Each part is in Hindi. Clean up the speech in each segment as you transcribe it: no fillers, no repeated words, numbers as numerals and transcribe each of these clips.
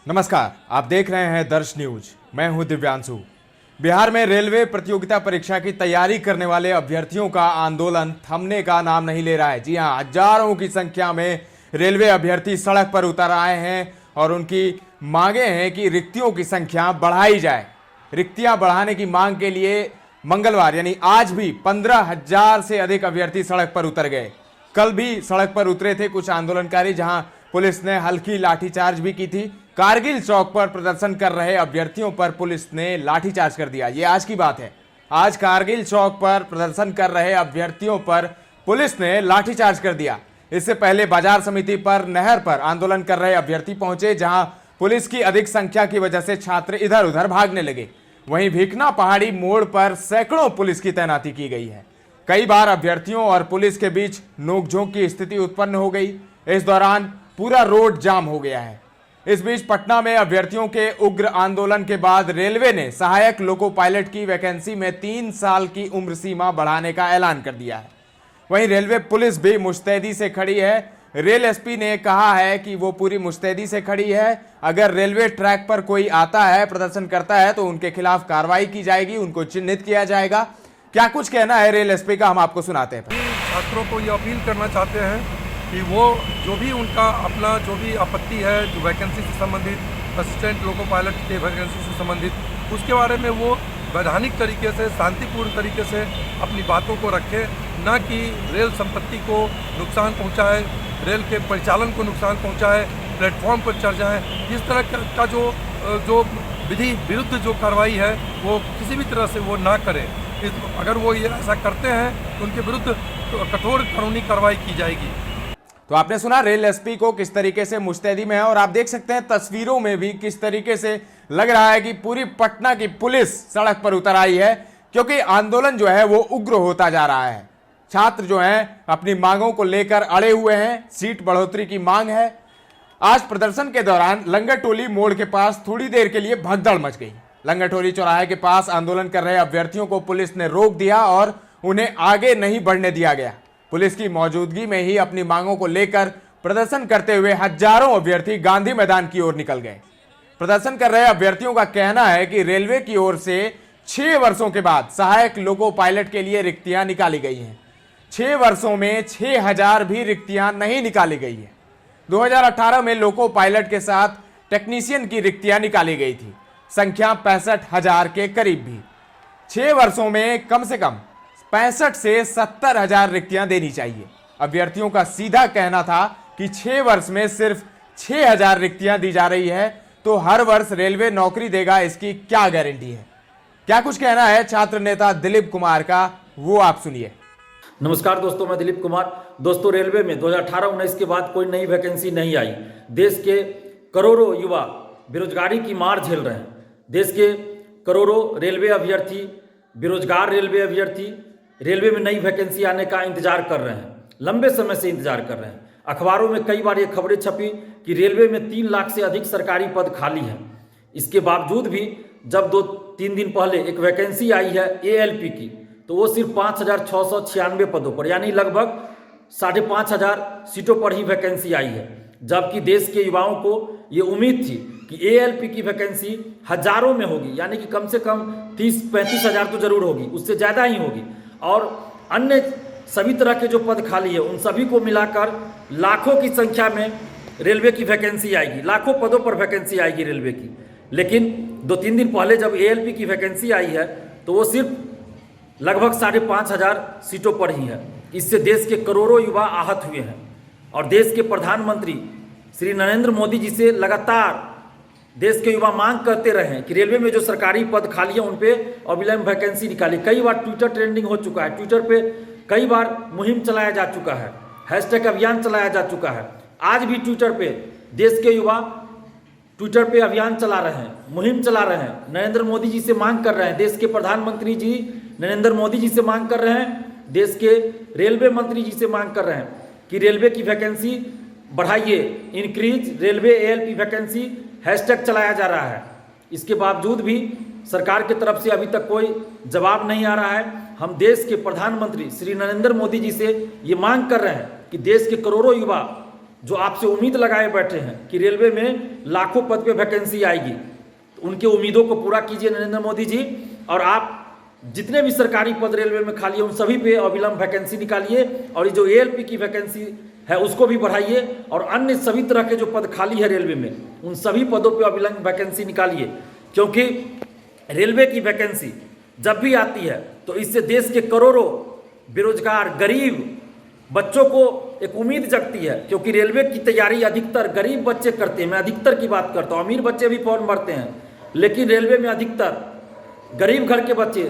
नमस्कार, आप देख रहे हैं दर्श न्यूज। मैं हूं दिव्यांशु। बिहार में रेलवे प्रतियोगिता परीक्षा की तैयारी करने वाले अभ्यर्थियों का आंदोलन थमने का नाम नहीं ले रहा है। जी हां, हजारों की संख्या में रेलवे अभ्यर्थी सड़क पर उतर आए हैं और उनकी मांगे हैं कि रिक्तियों की संख्या बढ़ाई जाए। रिक्तियां बढ़ाने की मांग के लिए मंगलवार यानी आज भी 15,000 से अधिक अभ्यर्थी सड़क पर उतर गए। कल भी सड़क पर उतरे थे कुछ आंदोलनकारी, जहां पुलिस ने हल्की लाठीचार्ज भी की थी। कारगिल चौक पर प्रदर्शन कर रहे अभ्यर्थियों पर पुलिस ने लाठीचार्ज कर दिया। ये आज की बात है। आज कारगिल चौक पर प्रदर्शन कर रहे अभ्यर्थियों पर पुलिस ने लाठीचार्ज कर दिया। इससे पहले बाजार समिति पर नहर पर आंदोलन कर रहे अभ्यर्थी पहुंचे, जहां पुलिस की अधिक संख्या की वजह से छात्र इधर उधर भागने लगे। वहीं भीखना पहाड़ी मोड़ पर सैकड़ों पुलिस की तैनाती की गई है। कई बार अभ्यर्थियों और पुलिस के बीच नोकझोंक की स्थिति उत्पन्न हो गई। इस दौरान पूरा रोड जाम हो गया है। इस बीच पटना में अभ्यर्थियों के उग्र आंदोलन के बाद रेलवे ने सहायक लोको पायलट की वैकेंसी में 3 साल की उम्र सीमा बढ़ाने का ऐलान कर दिया है। वहीं रेलवे पुलिस भी मुस्तैदी से खड़ी है। रेल एसपी ने कहा है कि वो पूरी मुस्तैदी से खड़ी है। अगर रेलवे ट्रैक पर कोई आता है, प्रदर्शन करता है, तो उनके खिलाफ कार्रवाई की जाएगी, उनको चिन्हित किया जाएगा। क्या कुछ कहना है रेल एसपी का, हम आपको सुनाते हैं। छात्रों को ये अपील करना चाहते हैं कि वो जो भी उनका अपना जो भी आपत्ति है, जो वैकेंसी से संबंधित, असिस्टेंट लोको पायलट के वैकेंसी से संबंधित, उसके बारे में वो वैधानिक तरीके से, शांतिपूर्ण तरीके से अपनी बातों को रखें, न कि रेल संपत्ति को नुकसान पहुंचाए, रेल के परिचालन को नुकसान पहुंचाए, प्लेटफॉर्म पर चढ़ जाए। इस तरह का जो विधि विरुद्ध जो कार्रवाई है वो किसी भी तरह से वो ना करें। अगर वो ये ऐसा करते हैं तो उनके विरुद्ध कठोर कानूनी कार्रवाई की जाएगी। तो आपने सुना रेल एसपी को किस तरीके से मुस्तैदी में है, और आप देख सकते हैं तस्वीरों में भी किस तरीके से लग रहा है कि पूरी पटना की पुलिस सड़क पर उतर आई है, क्योंकि आंदोलन जो है वो उग्र होता जा रहा है। छात्र जो हैं अपनी मांगों को लेकर अड़े हुए हैं। सीट बढ़ोतरी की मांग है। आज प्रदर्शन के दौरान लंगरटोली मोड़ के पास थोड़ी देर के लिए भगदड़ मच गई। लंगरटोली चौराहे के पास आंदोलन कर रहे अभ्यर्थियों को पुलिस ने रोक दिया और उन्हें आगे नहीं बढ़ने दिया गया। पुलिस की मौजूदगी में ही अपनी मांगों को लेकर प्रदर्शन करते हुए हजारों अभ्यर्थी गांधी मैदान की ओर निकल गए। प्रदर्शन कर रहे अभ्यर्थियों का कहना है कि रेलवे की ओर से 6 वर्षों के बाद सहायक लोको पायलट के लिए रिक्तियां निकाली गई हैं। 6 वर्षों में 6,000 भी रिक्तियां नहीं निकाली गई है। 2018 में लोको पायलट के साथ टेक्नीशियन की रिक्तियां निकाली गई थी, संख्या 65,000 के करीब भी। 6 वर्षों में कम से कम 65 से 70,000 रिक्तियां देनी चाहिए। अभ्यर्थियों का सीधा कहना था कि 6 वर्ष में सिर्फ 6,000 रिक्तियां दी जा रही है, तो हर वर्ष रेलवे नौकरी देगा, इसकी क्या गारंटी है। क्या कुछ कहना है छात्र नेता दिलीप कुमार का, वो आप सुनिए। नमस्कार दोस्तों, मैं दिलीप कुमार। दोस्तों, रेलवे में 2018-19 के बाद कोई नई वैकेंसी नहीं आई। देश के करोड़ों युवा बेरोजगारी की मार झेल रहे हैं। देश के करोड़ों रेलवे अभ्यर्थी, बेरोजगार रेलवे अभ्यर्थी रेलवे में नई वैकेंसी आने का इंतजार कर रहे हैं, लंबे समय से इंतजार कर रहे हैं। अखबारों में कई बार ये खबरें छपी कि रेलवे में 3 लाख से अधिक सरकारी पद खाली हैं। इसके बावजूद भी जब 2-3 दिन पहले एक वैकेंसी आई है एएलपी की, तो वो सिर्फ 5,696 पदों पर, यानी लगभग 5,500 सीटों पर ही वैकेंसी आई है। जबकि देश के युवाओं को ये उम्मीद थी कि एएलपी की वैकेंसी हजारों में होगी, यानी कि कम से कम 30-35 हज़ार तो जरूर होगी, उससे ज़्यादा ही होगी। और अन्य सभी तरह के जो पद खाली है उन सभी को मिलाकर लाखों की संख्या में रेलवे की वैकेंसी आएगी, लाखों पदों पर वैकेंसी आएगी रेलवे की। लेकिन 2-3 दिन पहले जब एएलपी की वैकेंसी आई है तो वो सिर्फ लगभग 5,500 सीटों पर ही है। इससे देश के करोड़ों युवा आहत हुए हैं और देश के प्रधानमंत्री श्री नरेंद्र मोदी जी से लगातार देश के युवा मांग करते रहे कि रेलवे में जो सरकारी पद खाली है उन पे अविलंब वैकेंसी निकाली। कई बार ट्विटर ट्रेंडिंग हो चुका है, ट्विटर पे कई बार मुहिम चलाया जा चुका है, हैशटैग अभियान चलाया जा चुका है। आज भी ट्विटर पे देश के युवा ट्विटर पे अभियान चला रहे हैं, मुहिम चला रहे हैं, नरेंद्र मोदी जी से मांग कर रहे हैं, देश के प्रधानमंत्री जी नरेंद्र मोदी जी से मांग कर रहे हैं, देश के रेलवे मंत्री जी से मांग कर रहे हैं कि रेलवे की वैकेंसी बढ़ाइए, increase railway ALP vacancy hashtag चलाया जा रहा है। इसके बावजूद भी सरकार की तरफ से अभी तक कोई जवाब नहीं आ रहा है। हम देश के प्रधानमंत्री श्री नरेंद्र मोदी जी से ये मांग कर रहे हैं कि देश के करोड़ों युवा जो आपसे उम्मीद लगाए बैठे हैं कि रेलवे में लाखों पद पे वैकेंसी आएगी, तो उनके उम्मीदों को पूरा कीजिए नरेंद्र मोदी जी। और आप जितने भी सरकारी पद रेलवे में खाली है उन सभी पे अविलंब वैकेंसी निकालिए, और ये जो एएलपी की वैकेंसी है उसको भी बढ़ाइए, और अन्य सभी तरह के जो पद खाली है रेलवे में उन सभी पदों पे अविलंब वैकेंसी निकालिए। क्योंकि रेलवे की वैकेंसी जब भी आती है तो इससे देश के करोड़ों बेरोजगार गरीब बच्चों को एक उम्मीद जगती है, क्योंकि रेलवे की तैयारी अधिकतर गरीब बच्चे करते हैं। मैं अधिकतर की बात करता हूँ, अमीर बच्चे भी फॉर्म भरते हैं, लेकिन रेलवे में अधिकतर गरीब घर के बच्चे,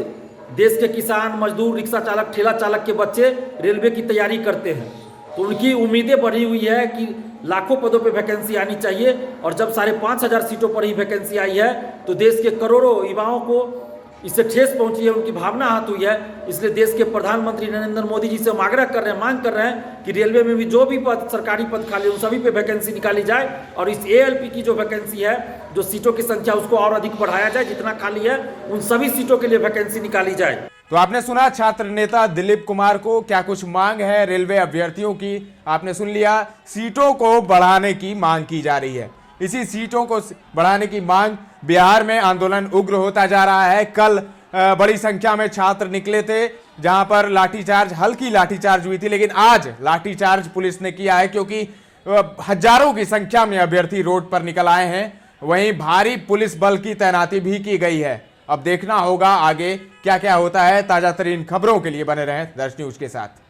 देश के किसान, मजदूर, रिक्शा चालक, ठेला चालक के बच्चे रेलवे की तैयारी करते हैं। तो उनकी उम्मीदें बढ़ी हुई है कि लाखों पदों पे वैकेंसी आनी चाहिए, और जब 5,500 सीटों पर ही वैकेंसी आई है तो देश के करोड़ों युवाओं को इससे ठेस पहुंची है, उनकी भावना आहत हुई है। इसलिए देश के प्रधानमंत्री नरेंद्र मोदी जी से हम आग्रह कर रहे हैं, मांग कर रहे हैं कि रेलवे में भी जो भी पद, सरकारी पद खाली उन सभी पे वैकेंसी निकाली जाए, और इस एएलपी की जो वैकेंसी है, जो सीटों की संख्या उसको और अधिक बढ़ाया जाए, जितना खाली है उन सभी सीटों के लिए वैकेंसी निकाली जाए। तो आपने सुना छात्र नेता दिलीप कुमार को क्या कुछ मांग है रेलवे अभ्यर्थियों की। आपने सुन लिया, सीटों को बढ़ाने की मांग की जा रही है। इसी सीटों को बढ़ाने की मांग बिहार में आंदोलन उग्र होता जा रहा है। कल बड़ी संख्या में छात्र निकले थे, जहां पर लाठीचार्ज, हल्की लाठीचार्ज हुई थी, लेकिन आज लाठीचार्ज पुलिस ने किया है, क्योंकि हजारों की संख्या में अभ्यर्थी रोड पर निकल आए हैं। वहीं भारी पुलिस बल की तैनाती भी की गई है। अब देखना होगा आगे क्या क्या होता है। ताजा तरीन खबरों के लिए बने रहें दर्श न्यूज के साथ।